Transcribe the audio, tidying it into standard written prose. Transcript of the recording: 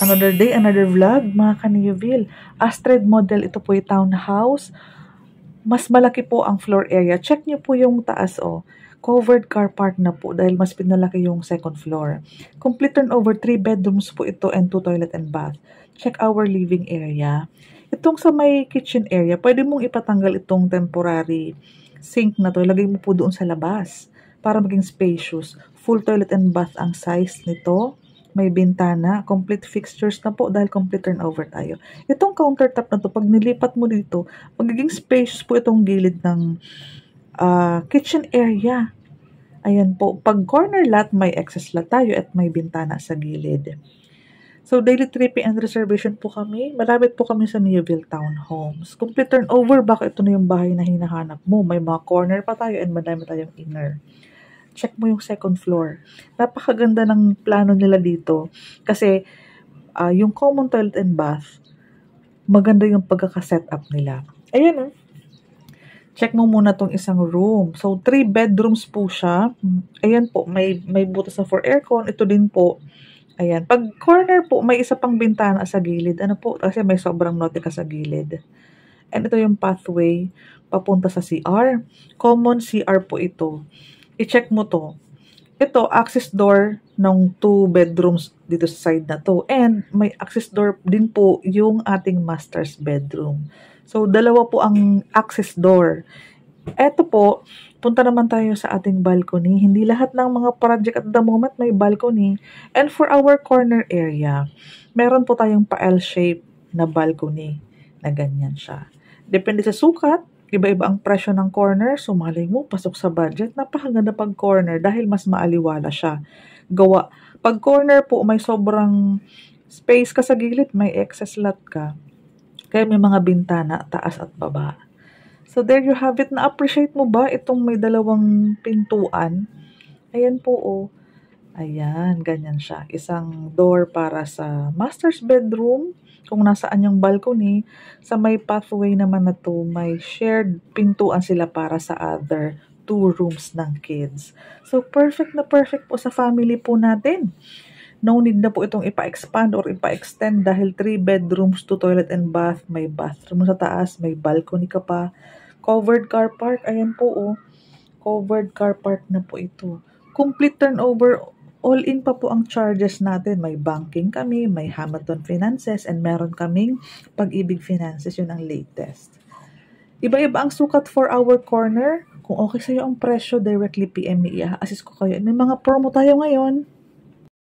Another day, another vlog, mga kaniyuville. Astrid model, ito po yung townhouse. Mas malaki po ang floor area. Check nyo po yung taas, oh. Covered car park na po dahil mas pinalaki yung second floor. Complete turnover, 3 bedrooms po ito and 2 toilet and bath. Check our living area. Itong sa may kitchen area, pwede mong ipatanggal itong temporary sink na to. Ilagay mo po doon sa labas para maging spacious. Full toilet and bath ang size nito. May bintana, complete fixtures na po dahil complete turnover tayo. Itong countertop na to, pag nilipat mo dito, magiging spacious po itong gilid ng kitchen area. Ayan po, pag corner lot, may access lot tayo at may bintana sa gilid. So, daily tripping and reservation po kami. Malapit po kami sa Neoville Townhomes. Complete turnover, baka ito na yung bahay na hinahanap mo. May mga corner pa tayo and madami tayong inner. Check mo yung second floor. Napakaganda ng plano nila dito. Kasi, yung common toilet and bath, maganda yung pagkaka-set up nila. Ayan, check mo muna tong isang room. So, 3 bedrooms po siya. Ayan po, may butas na for aircon. Ito din po. Ayan. Pag corner po, may isa pang bintana sa gilid. Ano po? Kasi may sobrang nautica sa gilid. And ito yung pathway papunta sa CR. Common CR po ito. I-check mo to. Ito, access door ng 2 bedrooms dito sa side na to. And may access door din po yung ating master's bedroom. So, dalawa po ang access door. Eto po, punta naman tayo sa ating balcony. Hindi lahat ng mga project at the moment may balcony. And for our corner area, meron po tayong pa-L-shape na balcony na ganyan siya. Depende sa sukat, iba-iba ang presyo ng corner. So, malay mo, pasok sa budget. Napakaganda pag corner dahil mas maaliwala siya. Gawa. Pag corner po, may sobrang space ka sa gilid, may excess lot ka. Kaya may mga bintana, taas at baba. So, there you have it. Na-appreciate mo ba itong may dalawang pintuan? Ayan po, oh. Ayan, ganyan siya. Isang door para sa master's bedroom, kung nasaan yung balcony. Sa may pathway naman na to, may shared pintuan sila para sa other 2 rooms ng kids. So, perfect na perfect po sa family po natin. No need na po itong ipa-expand or ipa-extend dahil 3 bedrooms, 2 toilet and bath, may bathroom sa taas, may balcony ka pa. Covered car park, ayan po, oh. Covered car park na po ito. Complete turnover, all-in pa po ang charges natin. May banking kami, may Hamilton Finances, and meron kaming Pag-ibig Finances, yun ang latest. Iba-iba ang sukat for our corner. Kung okay sa'yo ang presyo, directly PM me, i-assist ko kayo. May mga promo tayo ngayon.